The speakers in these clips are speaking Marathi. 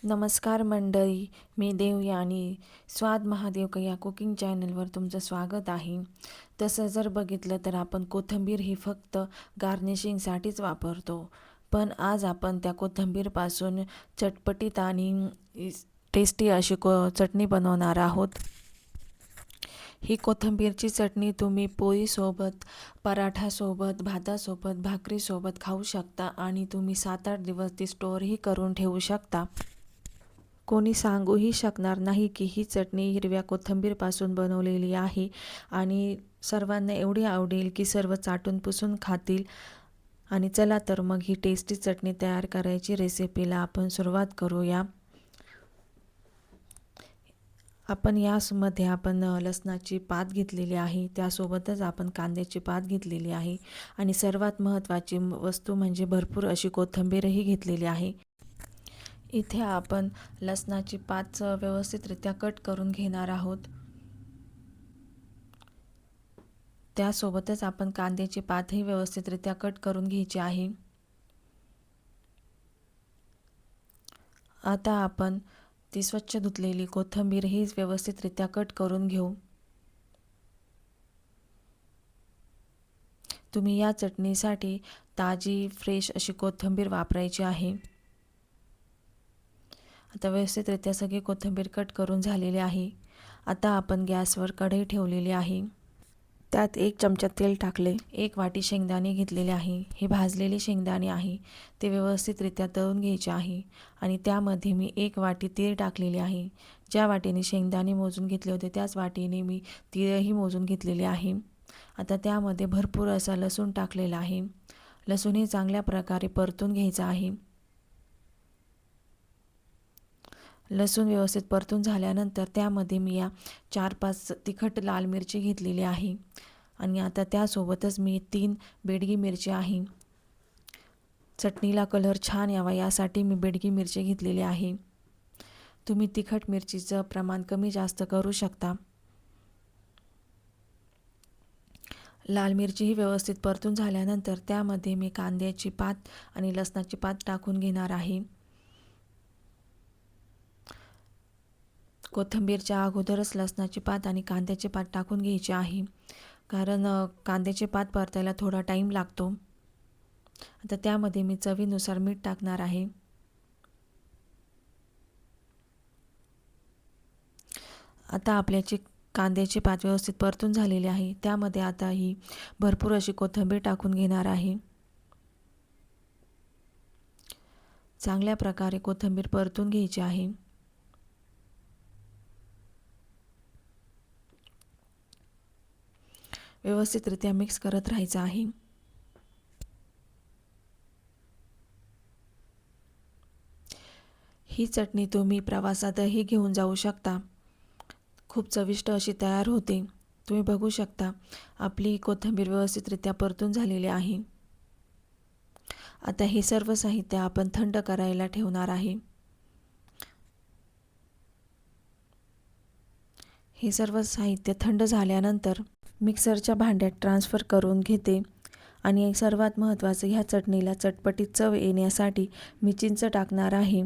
नमस्कार मंडळी, मी देवयानी आणि स्वाद महादेव या कुकिंग चॅनलवर तुमचं स्वागत आहे. तसं जर बघितलं तर आपण कोथिंबीर ही फक्त गार्निशिंगसाठीच वापरतो, पण आज आपण त्या कोथिंबीरपासून चटपटीत आणि टेस्टी अशी चटणी बनवणार आहोत. ही कोथिंबीरची चटणी तुम्ही पोळीसोबत, पराठासोबत, भातासोबत, भाकरीसोबत खाऊ शकता आणि तुम्ही 7-8 दिवस ती स्टोअरही करून ठेवू शकता. कोणी सांगूही शकणार नाही की ही चटणी हिरव्या कोथिंबीरपासून बनवलेली आहे आणि सर्वांना एवढी आवडेल की सर्व चाटून पुसून खातील. आणि चला तर मग ही टेस्टी चटणी तयार करायची रेसिपीला आपण सुरुवात करूया. आपण यामध्ये लसणाची पात घेतलेली आहे, त्यासोबतच आपण कांद्याची पात घेतलेली आहे आणि सर्वात महत्त्वाची वस्तू म्हणजे भरपूर अशी कोथिंबीरही घेतलेली आहे. इथे आपण लसणाची पात व्यवस्थितरित्या कट करून घेणार आहोत. त्यासोबतच आपण कांद्याची पातही व्यवस्थितरित्या कट करून घ्यायची आहे. आता आपण ती स्वच्छ धुतलेली कोथिंबीर ही व्यवस्थितरित्या कट करून घेऊ. तुम्ही या चटणीसाठी ताजी फ्रेश अशी कोथिंबीर वापरायची आहे. आता व्यवस्थितरित्या सगळी कोथिंबीर कट करून झालेली आहे. आता आपण गॅसवर कढई ठेवलेली आहे. त्यात 1 चमचा तेल टाकले. 1 वाटी शेंगदाणे घेतलेले आहे. हे भाजलेले शेंगदाणे आहे, ते व्यवस्थितरित्या तळून घ्यायचे आहे आणि त्यामध्ये मी 1 वाटी तीळ टाकलेले आहे. ज्या वाटीने शेंगदाणे मोजून घेतले होते त्याच वाटीने मी तीळही मोजून घेतलेले आहे. आता त्यामध्ये भरपूर असा लसूण टाकलेला आहे. लसूणही चांगल्या प्रकारे परतून घ्यायचा आहे. लसूण व्यवस्थित परतून झाल्यानंतर त्यामध्ये मी या 4-5 तिखट लाल मिरची घेतलेली आहे आणि आता त्यासोबतच मी 3 बेडगी मिरची आहे. चटणीला कलर छान यावा यासाठी मी बेडगी मिरची घेतलेली आहे. तुम्ही तिखट मिरचीचं प्रमाण कमी जास्त करू शकता. लाल मिरची ही व्यवस्थित परतून झाल्यानंतर त्यामध्ये मी कांद्याची पात आणि लसणाची पात टाकून घेणार आहे. कोथिंबीरच्या अगोदरच लसणाची पात आणि कांद्याची पात टाकून घ्यायची आहे, कारण कांद्याची पात परतायला थोडा टाईम लागतो. आता त्यामध्ये मी चवीनुसार मीठ टाकणार आहे. आता आपल्याची कांद्याची पात व्यवस्थित परतून झालेली आहे. त्यामध्ये आता ही भरपूर अशी कोथिंबीर टाकून घेणार आहे. चांगल्या प्रकारे कोथिंबीर परतून घ्यायची आहे. व्यवस्थितरित्या मिक्स करत राहायचं आहे. ही चटणी तुम्ही प्रवासातही घेऊन जाऊ शकता. खूप चविष्ट अशी तयार होते. तुम्ही बघू शकता आपली कोथिंबीर व्यवस्थितरित्या परतून झालेली आहे. आता हे सर्व साहित्य आपण थंड करायला ठेवणार आहे. हे सर्व साहित्य थंड झाल्यानंतर मिक्सरच्या भांड्यात ट्रान्सफर करून घेते आणि सर्वात महत्त्वाचं, ह्या चटणीला चटपटीत चव येण्यासाठी मी चिंच टाकणार आहे.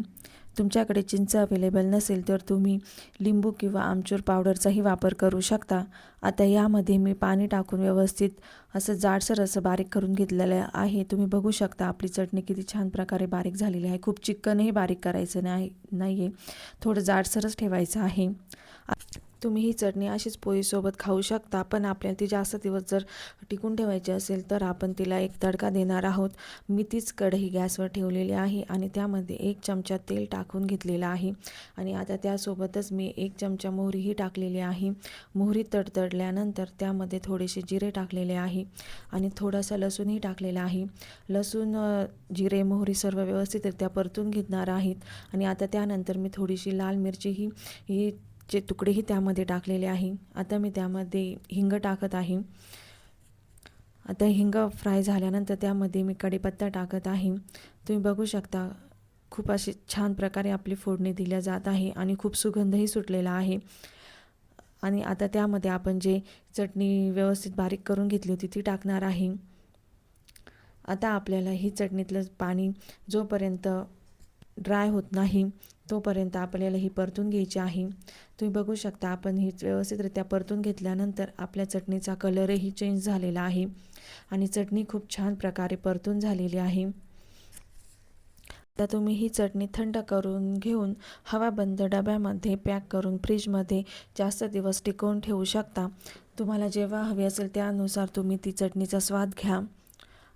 तुमच्याकडे चिंच अवेलेबल नसेल तर तुम्ही लिंबू किंवा आमचूर पावडरचाही वापर करू शकता. आता यामध्ये मी पाणी टाकून व्यवस्थित असं जाडसर असं बारीक करून घेतलेलं आहे. तुम्ही बघू शकता आपली चटणी किती छान प्रकारे बारीक झालेली आहे. खूप चिकनही बारीक करायचं नाही आहे, थोडं जाडसरच ठेवायचं आहे. तुम्ही ही चटणी अशीच पोळीसोबत खाऊ शकता, पण आपल्याला ती जास्त दिवस जर टिकून ठेवायची असेल तर आपण तिला एक तडका देणार आहोत. मी तीच कढई गॅसवर ठेवलेली आहे आणि त्यामध्ये 1 चमचा तेल टाकून घेतलेला आहे आणि आता त्यासोबतच मी 1 चमचा मोहरीही टाकलेली आहे. मोहरी तडतडल्यानंतर त्यामध्ये थोडेसे जिरे टाकलेले आहे आणि थोडासा लसूणही टाकलेला आहे. लसूण, जिरे, मोहरी सर्व व्यवस्थितरित्या परतून घेणार आहेत आणि आता त्यानंतर मी थोडीशी लाल मिरची ही चे तुकडेही त्यामध्ये टाकलेले आहे. आता मी त्यामध्ये हिंग टाकत आहे. आता हिंग फ्राय झाल्यानंतर त्यामध्ये मी कढीपत्ता टाकत आहे. तुम्ही बघू शकता खूप अशी छान प्रकारे आपली फोडणी दिल्या जात आहे आणि खूप सुगंधही सुटलेला आहे. आणि आता त्यामध्ये आपण जे चटणी व्यवस्थित बारीक करून घेतली होती ती टाकणार आहे. आता आपल्याला ही चटणीतलं पाणी जोपर्यंत ड्राय होत नाही तोपर्यंत आपल्याला ही परतून घ्यायची आहे। तुम्ही बघू शकता आपण ही व्यवस्थितरित्या परतून घेतल्यानंतर आपल्या चटणीचा कलरही चेंज झालेला आहे आणि चटणी खूप छान प्रकारे परतून झालेली आहे। आता तुम्ही ही चटणी थंड करून घेऊन हवाबंद डब्यामध्ये पॅक करून फ्रीजमध्ये जास्त दिवस टिकवून ठेवू शकता। तुम्हाला जेव्हा हवी असेल त्यानुसार तुम्ही ती चटणीचा स्वाद घ्या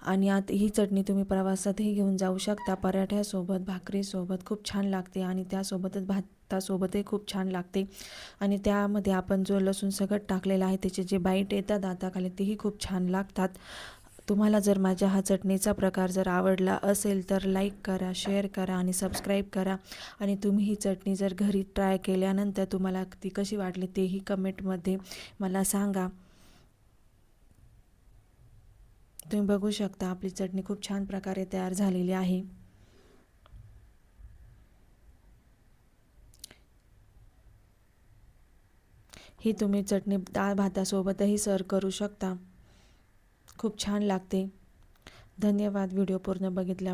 आणि आता ही चटणी तुम्ही प्रवासातही घेऊन जाऊ शकता। पराठ्यासोबत, भाकरीसोबत खूप छान लागते आणि त्यासोबतच भातासोबतही खूप छान लागते आणि त्यामध्ये आपण जो लसूण सगळं टाकलेला आहे त्याचे जे बाईट येतात दाताखाली तेही खूप छान लागतात। तुम्हाला जर माझ्या हा चटणीचा प्रकार जर आवडला असेल तर लाईक करा, शेअर करा आणि सबस्क्राईब करा आणि तुम्ही ही चटणी जर घरी ट्राय केल्यानंतर तुम्हाला ती कशी वाटली तेही कमेंटमध्ये मला सांगा। तुम्ही बघू शकता आपली चटणी खूप छान प्रकारे तयार झालेली आहे। ही तुम्ही चटणी डाळ भातासोबतही सर्व करू शकता, खूप छान लागते। धन्यवाद व्हिडिओ पूर्ण बघितल्या